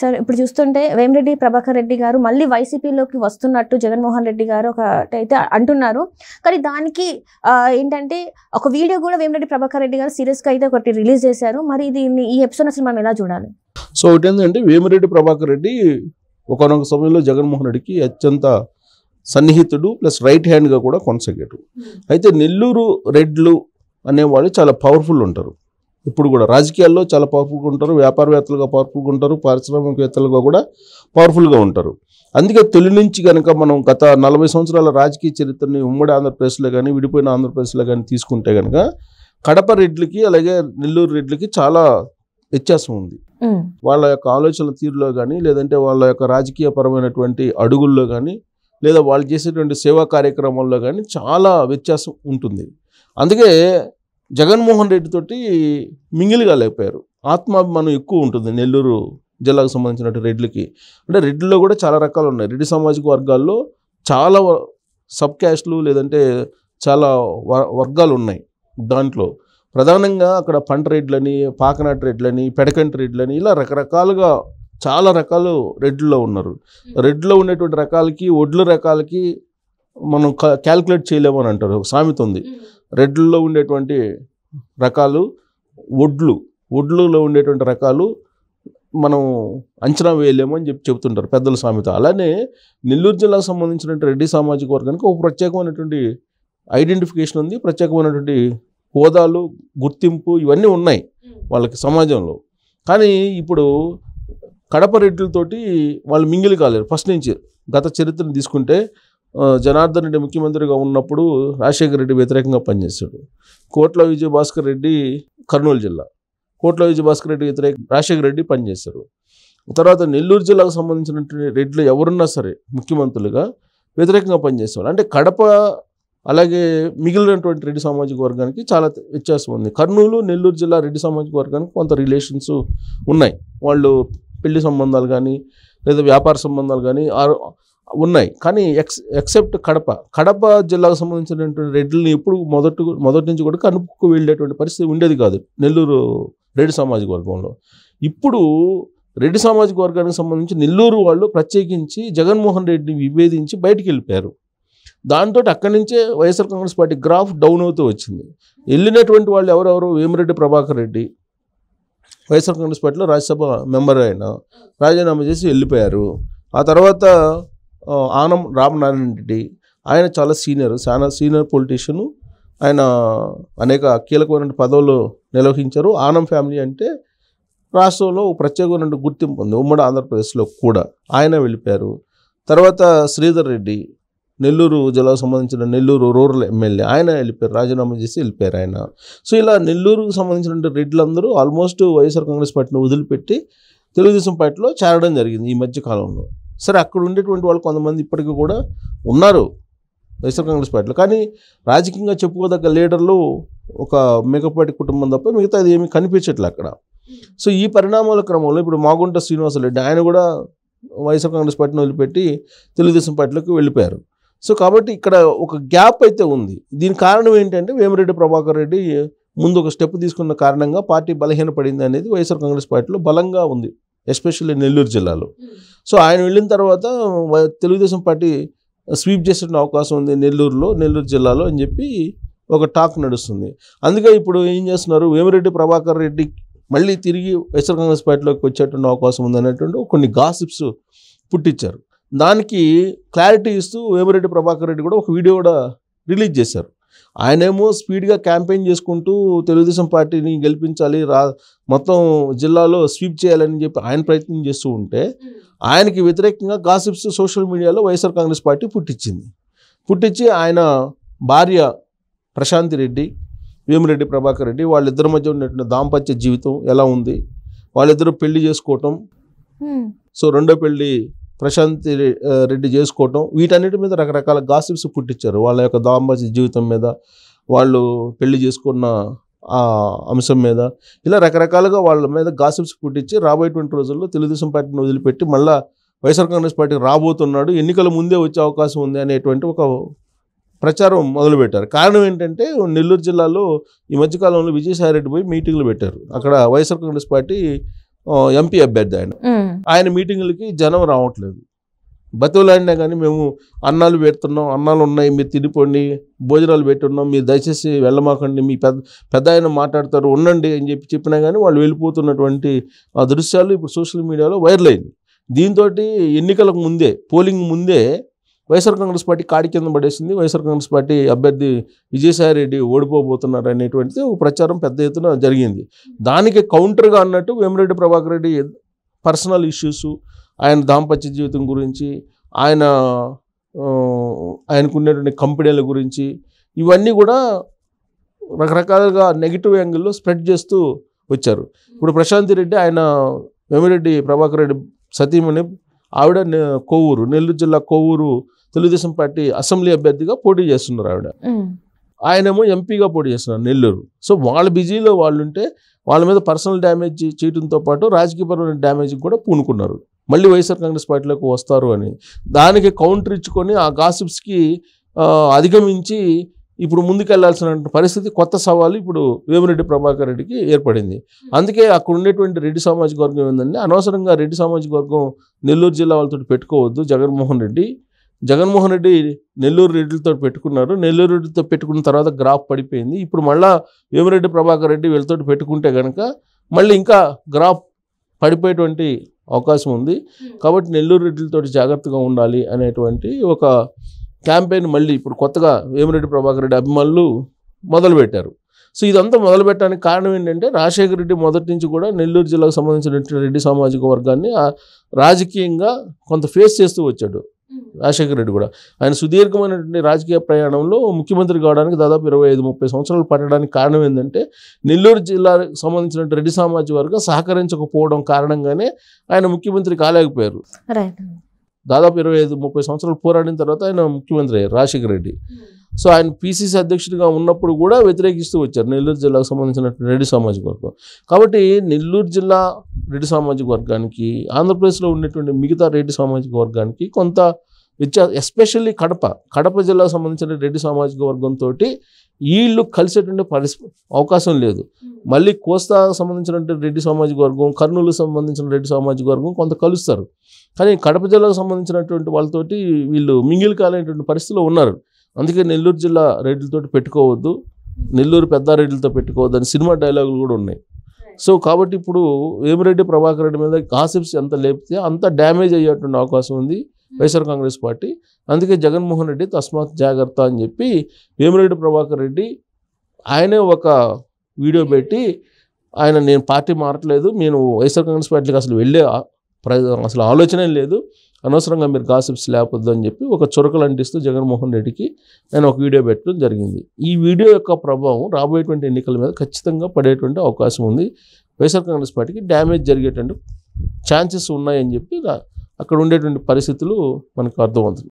Sir ఇప్పుడు చూస్తుంటే వేమిరెడ్డి ప్రభాకర్ రెడ్డి గారు మళ్ళీ వైసీపీలోకి వస్తున్నట్టు జగన్మోహన్ రెడ్డి గారు ఒకటైతే అంటున్నారు. కానీ దానికి ఏంటంటే ఒక వీడియో కూడా వేమిరెడ్డి ప్రభాకర్ రెడ్డి గారు సీరియస్గా అయితే ఒకటి రిలీజ్ చేశారు. మరి దీన్ని ఈ ఎపిసోడ్ అసలు మనం ఎలా చూడాలి? సో ఒకటి ఏంటంటే వేమిరెడ్డి ప్రభాకర్ రెడ్డి ఒకనొక సమయంలో జగన్మోహన్ రెడ్డికి అత్యంత సన్నిహితుడు ప్లస్ రైట్ హ్యాండ్గా కూడా కొనసాగాడు. అయితే నెల్లూరు రెడ్లు అనేవాళ్ళు చాలా పవర్ఫుల్ ఉంటారు. ఇప్పుడు కూడా రాజకీయాల్లో చాలా పవర్ఫుల్గా ఉంటారు, వ్యాపారవేత్తలుగా పవర్ఫుల్గా ఉంటారు, పారిశ్రామికవేత్తలుగా కూడా పవర్ఫుల్గా ఉంటారు. అందుకే తొలి నుంచి కనుక మనం గత 40 సంవత్సరాల రాజకీయ చరిత్రని ఉమ్మడి ఆంధ్రప్రదేశ్లో కానీ విడిపోయిన ఆంధ్రప్రదేశ్లో కానీ తీసుకుంటే కనుక కడప రెడ్లకి అలాగే నెల్లూరు రెడ్లకి చాలా వ్యత్యాసం ఉంది. వాళ్ళ యొక్క ఆలోచనల తీరులో కానీ లేదంటే వాళ్ళ యొక్క రాజకీయ పరమైనటువంటి అడుగుల్లో కానీ లేదా వాళ్ళు చేసేటువంటి సేవా కార్యక్రమాల్లో కానీ చాలా వ్యత్యాసం ఉంటుంది. అందుకే జగన్మోహన్ రెడ్డి తోటి మింగిలిగా లేకపోయారు. ఆత్మాభిమానం ఎక్కువ ఉంటుంది నెల్లూరు జిల్లాకు సంబంధించినట్టు రెడ్లకి. అంటే రెడ్లలో కూడా చాలా రకాలు ఉన్నాయి. రెడ్డి సామాజిక వర్గాల్లో చాలా సబ్ క్యాస్ట్లు లేదంటే చాలా వర్గాలు ఉన్నాయి. దాంట్లో ప్రధానంగా అక్కడ పంట రెడ్లని, పాకనాటి రెడ్లని, పెడకంటి రెడ్లని ఇలా రకరకాలుగా చాలా రకాలు రెడ్లలో ఉన్నారు. రెడ్లో ఉండేటువంటి రకాలకి ఒడ్ల రకాలకి మనం క్యాల్కులేట్ చేయలేమని అంటారు. ఒక సామెత ఉంది, రెడ్లలో ఉండేటువంటి రకాలు ఒడ్లులో ఉండేటువంటి రకాలు మనం అంచనా వేయలేము అని చెప్తుంటారు పెద్దల సామెత. అలానే నెల్లూరు జిల్లాకు సంబంధించినటువంటి రెడ్డి సామాజిక వర్గానికి ఒక ప్రత్యేకమైనటువంటి ఐడెంటిఫికేషన్ ఉంది, ప్రత్యేకమైనటువంటి హోదాలు, గుర్తింపు ఇవన్నీ ఉన్నాయి వాళ్ళకి సమాజంలో. కానీ ఇప్పుడు కడప రెడ్లతోటి వాళ్ళు మింగిలి కాలేరు. ఫస్ట్ నుంచి గత చరిత్రను తీసుకుంటే జనార్దన్ రెడ్డి ముఖ్యమంత్రిగా ఉన్నప్పుడు రాజశేఖర రెడ్డి వ్యతిరేకంగా పనిచేశాడు. కోట్ల విజయభాస్కర్ రెడ్డి కర్నూలు జిల్లా, కోట్ల విజయభాస్కర్ రెడ్డి రాజశేఖర రెడ్డి పనిచేశారు. తర్వాత నెల్లూరు జిల్లాకు సంబంధించినటువంటి రెడ్లు ఎవరున్నా సరే ముఖ్యమంత్రులుగా వ్యతిరేకంగా పనిచేసేవాళ్ళు. అంటే కడప అలాగే మిగిలినటువంటి రెడ్డి సామాజిక వర్గానికి చాలా వ్యత్యాసం ఉంది. కర్నూలు, నెల్లూరు జిల్లా రెడ్డి సామాజిక వర్గానికి కొంత రిలేషన్స్ ఉన్నాయి. వాళ్ళు పెళ్లి సంబంధాలు కానీ లేదా వ్యాపార సంబంధాలు కానీ ఉన్నాయి. కానీ ఎక్సెప్ట్ కడప జిల్లాకు సంబంధించినటువంటి రెడ్లని ఎప్పుడు మొదటి నుంచి కూడా కనుపుకు వెళ్ళేటువంటి పరిస్థితి ఉండేది కాదు నెల్లూరు రెడ్డి సామాజిక వర్గంలో. ఇప్పుడు రెడ్డి సామాజిక వర్గానికి సంబంధించి నెల్లూరు వాళ్ళు ప్రత్యేకించి జగన్మోహన్ రెడ్డిని విభేదించి బయటికి వెళ్ళిపోయారు. దాంతో అక్కడి నుంచే YSR Congress party graph down అవుతూ వచ్చింది. వెళ్ళినటువంటి వాళ్ళు ఎవరెవరు? వేమిరెడ్డి ప్రభాకర్ రెడ్డి వైఎస్ఆర్ కాంగ్రెస్ పార్టీలో రాజ్యసభ మెంబర్ అయిన రాజీనామా చేసి వెళ్ళిపోయారు. ఆ తర్వాత ఆనం రామనారాయణ రెడ్డి, ఆయన చాలా సీనియర్ పొలిటీషియను. ఆయన అనేక కీలకమైన పదవులు నిర్వహించారు. ఆనం ఫ్యామిలీ అంటే రాష్ట్రంలో ప్రత్యేకమైన గుర్తింపు ఉంది ఉమ్మడి ఆంధ్రప్రదేశ్లో కూడా. ఆయన వెళ్ళిపోయారు. తర్వాత శ్రీధర్ రెడ్డి నెల్లూరు జిల్లాకు సంబంధించిన నెల్లూరు రూరల్ ఎమ్మెల్యే, ఆయన వెళ్ళిపోయారు, రాజీనామా చేసి వెళ్ళిపోయారు ఆయన. సో ఇలా నెల్లూరుకు సంబంధించిన రెడ్లందరూ ఆల్మోస్ట్ వైఎస్ఆర్ కాంగ్రెస్ పార్టీని వదిలిపెట్టి తెలుగుదేశం పార్టీలో చేరడం జరిగింది ఈ మధ్య కాలంలో. సరే, అక్కడ ఉండేటువంటి వాళ్ళు కొంతమంది ఇప్పటికీ కూడా ఉన్నారు వైఎస్ఆర్ కాంగ్రెస్ పార్టీలో. కానీ రాజకీయంగా చెప్పుకోదగ్గ లీడర్లు ఒక మేకపాటి కుటుంబం తప్ప మిగతా అది ఏమీ కనిపించట్లే అక్కడ. సో ఈ పరిణామాల క్రమంలో ఇప్పుడు మాగుంట శ్రీనివాసరెడ్డి ఆయన కూడా వైఎస్ఆర్ కాంగ్రెస్ పార్టీని వదిలిపెట్టి తెలుగుదేశం పార్టీలోకి వెళ్ళిపోయారు. సో కాబట్టి ఇక్కడ ఒక గ్యాప్ అయితే ఉంది. దీని కారణం ఏంటంటే వేమిరెడ్డి ప్రభాకర్ రెడ్డి ముందు ఒక స్టెప్ తీసుకున్న కారణంగా పార్టీ బలహీనపడింది అనేది వైఎస్ఆర్ కాంగ్రెస్ పార్టీలో బలంగా ఉంది, ఎస్పెషల్లీ నెల్లూరు జిల్లాలో. సో ఆయన వెళ్ళిన తర్వాత తెలుగుదేశం పార్టీ స్వీప్ చేసే అవకాశం ఉంది నెల్లూరు జిల్లాలో అని చెప్పి ఒక టాక్ నడుస్తుంది. అందుకే ఇప్పుడు ఏం చేస్తున్నారు, వేమిరెడ్డి ప్రభాకర్ రెడ్డి మళ్ళీ తిరిగి వైఎస్ఆర్ కాంగ్రెస్ పార్టీలోకి వచ్చేటువంటి అవకాశం ఉంది అనేటువంటి కొన్ని గాసిప్స్ పుట్టించారు. దానికి క్లారిటీ ఇస్తూ వేమిరెడ్డి ప్రభాకర్ రెడ్డి కూడా ఒక వీడియో కూడా రిలీజ్ చేశారు. ఆయనేమో స్పీడ్గా క్యాంపెయిన్ చేసుకుంటూ తెలుగుదేశం పార్టీని గెలిపించాలి, మొత్తం జిల్లాలో స్వీప్ చేయాలని చెప్పి ఆయన ప్రయత్నం చేస్తూ ఉంటే ఆయనకి వ్యతిరేకంగా గాసిప్స్ సోషల్ మీడియాలో వైఎస్ఆర్ కాంగ్రెస్ పార్టీ పుట్టించి ఆయన భార్య ప్రశాంతి రెడ్డి, వేమిరెడ్డి ప్రభాకర్ రెడ్డి వాళ్ళిద్దరి మధ్య ఉన్నటువంటి దాంపత్య జీవితం ఎలా ఉంది, వాళ్ళిద్దరూ పెళ్లి చేసుకోవటం, సో రెండో పెళ్లి ప్రశాంతి రెడ్డి చేసుకోవటం, వీటన్నిటి మీద రకరకాల గాసిప్స్ పుట్టించారు. వాళ్ళ యొక్క దాంపత్య జీవితం మీద, వాళ్ళు పెళ్లి చేసుకున్న ఆ అంశం మీద, ఇలా రకరకాలుగా వాళ్ళ మీద గాసిప్స్ పుట్టించి రాబోయేటువంటి రోజుల్లో తెలుగుదేశం పార్టీని వదిలిపెట్టి మళ్ళీ వైఎస్ఆర్ కాంగ్రెస్ పార్టీ రాబోతున్నాడు, ఎన్నికల ముందే వచ్చే అవకాశం ఉంది అనేటువంటి ఒక ప్రచారం మొదలుపెట్టారు. కారణం ఏంటంటే నెల్లూరు జిల్లాలో ఈ మధ్యకాలంలో విజయసాయి రెడ్డి పోయి మీటింగ్లు పెట్టారు. అక్కడ వైఎస్ఆర్ కాంగ్రెస్ పార్టీ ఎంపీ అభ్యర్థి ఆయన మీటింగులకి జనం రావట్లేదు. బతువులాడినా కానీ మేము అన్నాలు పెడుతున్నాం, అన్నాలు ఉన్నాయి, మీరు తినిపోండి, భోజనాలు పెట్టున్నాం, మీరు దయచేసి వెళ్ళమాకండి, మీ పెద్ద ఆయన మాట్లాడతారు ఉండండి అని చెప్పినా కానీ వాళ్ళు వెళ్ళిపోతున్నటువంటి ఆ దృశ్యాలు ఇప్పుడు సోషల్ మీడియాలో వైరల్ అయింది. దీంతో ఎన్నికలకు ముందే, పోలింగ్ ముందే వైఎస్ఆర్ కాంగ్రెస్ పార్టీ కాడి కింద పడేసింది, వైఎస్ఆర్ కాంగ్రెస్ పార్టీ అభ్యర్థి విజయసాయి రెడ్డి ఓడిపోబోతున్నారు అనేటువంటిది ఒక ప్రచారం పెద్ద ఎత్తున జరిగింది. దానికి కౌంటర్గా అన్నట్టు వేమిరెడ్డి ప్రభాకర్ రెడ్డి పర్సనల్ ఇష్యూస్, ఆయన దాంపత్య జీవితం గురించి, ఆయనకున్నటువంటి కంపెనీల గురించి, ఇవన్నీ కూడా రకరకాలుగా నెగిటివ్ యాంగిల్లో స్ప్రెడ్ చేస్తూ వచ్చారు. ఇప్పుడు ప్రశాంతి రెడ్డి ఆయన వేమిరెడ్డి ప్రభాకర్ రెడ్డి సతీమణి, ఆవిడ కొవ్వూరు, నెల్లూరు జిల్లా కొవ్వూరు తెలుగుదేశం పార్టీ అసెంబ్లీ అభ్యర్థిగా పోటీ చేస్తున్నారు. ఆయనేమో ఎంపీగా పోటీ చేస్తున్నారు నెల్లూరు. సో వాళ్ళ బిజీలో వాళ్ళు ఉంటే వాళ్ళ మీద పర్సనల్ డ్యామేజ్ చేయడంతో పాటు రాజకీయపరమైన డ్యామేజ్ కూడా పూనుకున్నారు. మళ్ళీ వైఎస్ఆర్ కాంగ్రెస్ పార్టీలోకి వస్తారు అని దానికి కౌంటర్ ఇచ్చుకొని ఆ గాసిప్స్కి అధిగమించి ఇప్పుడు ముందుకెళ్లాల్సిన పరిస్థితి, కొత్త సవాలు ఇప్పుడు వేమిరెడ్డి ప్రభాకర్ రెడ్డికి ఏర్పడింది. అందుకే అక్కడ ఉండేటువంటి రెడ్డి సామాజిక వర్గం ఏంటంటే, అనవసరంగా రెడ్డి సామాజిక వర్గం నెల్లూరు జిల్లా వాళ్ళతో పెట్టుకోవద్దు. జగన్మోహన్ రెడ్డి నెల్లూరు రెడ్డిలతో పెట్టుకున్నారు. నెల్లూరు రెడ్డితో పెట్టుకున్న తర్వాత గ్రాఫ్ పడిపోయింది. ఇప్పుడు మళ్ళా వేమిరెడ్డి ప్రభాకర్ రెడ్డి వీళ్ళతో పెట్టుకుంటే కనుక మళ్ళీ ఇంకా గ్రాఫ్ పడిపోయేటువంటి అవకాశం ఉంది. కాబట్టి నెల్లూరు రెడ్డిలతో జాగ్రత్తగా ఉండాలి అనేటువంటి ఒక క్యాంపెయిన్ మళ్ళీ ఇప్పుడు కొత్తగా వేమిరెడ్డి ప్రభాకర్ రెడ్డి అభిమానులు మొదలుపెట్టారు. సో ఇదంతా మొదలుపెట్టడానికి కారణం ఏంటంటే, రాజశేఖర రెడ్డి మొదటి నుంచి కూడా నెల్లూరు జిల్లాకు సంబంధించిన రెడ్డి సామాజిక వర్గాన్ని రాజకీయంగా కొంత ఫేస్ చేస్తూ వచ్చాడు. రాజశేఖర రెడ్డి కూడా ఆయన సుదీర్ఘమైనటువంటి రాజకీయ ప్రయాణంలో ముఖ్యమంత్రి కావడానికి దాదాపు 25-30 సంవత్సరాలు పట్టడానికి కారణం ఏంటంటే, నెల్లూరు జిల్లాకు సంబంధించిన రెడ్డి సామాజిక వర్గం సహకరించకపోవడం కారణంగానే ఆయన ముఖ్యమంత్రి కాలేకపోయారు. దాదాపు 25-30 సంవత్సరాలు పోరాడిన తర్వాత ఆయన ముఖ్యమంత్రి అయ్యారు రాజశేఖర రెడ్డి. సో ఆయన పిసిసి అధ్యక్షుడిగా ఉన్నప్పుడు కూడా వ్యతిరేకిస్తూ వచ్చారు నెల్లూరు జిల్లాకు సంబంధించిన రెడ్డి సామాజిక వర్గం. కాబట్టి నెల్లూరు జిల్లా రెడ్డి సామాజిక వర్గానికి, ఆంధ్రప్రదేశ్లో ఉన్నటువంటి మిగతా రెడ్డి సామాజిక వర్గానికి కొంత వ్యత్యాసం, ఎస్పెషల్లీ కడప జిల్లాకు సంబంధించిన రెడ్డి సామాజిక వర్గంతో వీళ్ళు కలిసేటువంటి అవకాశం లేదు. మళ్ళీ కోస్తాకు సంబంధించినటువంటి రెడ్డి సామాజిక వర్గం, కర్నూలుకు సంబంధించిన రెడ్డి సామాజిక వర్గం కొంత కలుస్తారు. కానీ కడప జిల్లాకు సంబంధించినటువంటి వాళ్ళతోటి వీళ్ళు మింగిల్ కాలేనటువంటి పరిస్థితిలో ఉన్నారు. అందుకే నెల్లూరు జిల్లా రెడ్డిలతో పెట్టుకోవద్దు, నెల్లూరు పెద్ద రెడ్డిలతో పెట్టుకోవద్దు అని సినిమా డైలాగులు కూడా ఉన్నాయి. సో కాబట్టి ఇప్పుడు వేమిరెడ్డి ప్రభాకర్ రెడ్డి మీద గాసిప్స్ ఎంత లేపితే అంత డ్యామేజ్ అయ్యేటువంటి అవకాశం ఉంది వైఎస్ఆర్ కాంగ్రెస్ పార్టీ. అందుకే జగన్మోహన్ రెడ్డి తస్మాత్ జాగ్రత్త అని చెప్పి వేమిరెడ్డి ప్రభాకర్ రెడ్డి ఆయనే ఒక వీడియో పెట్టి, నేను పార్టీ మారట్లేదు, నేను వైఎస్ఆర్ కాంగ్రెస్ పార్టీకి అసలు ఆలోచనే లేదు, అనవసరంగా మీరు గాసిప్స్ లేపొద్దు అని చెప్పి ఒక చురకలు అంటిస్తూ జగన్మోహన్ రెడ్డికి నేను ఒక వీడియో పెట్టడం జరిగింది. ఈ వీడియో యొక్క ప్రభావం రాబోయేటువంటి ఎన్నికల మీద ఖచ్చితంగా పడేటువంటి అవకాశం ఉంది. వైఎస్ఆర్ కాంగ్రెస్ పార్టీకి డ్యామేజ్ జరిగేటువంటి ఛాన్సెస్ ఉన్నాయని చెప్పి అక్కడ ఉండేటువంటి పరిస్థితులు మనకు అర్థమవుతుంది.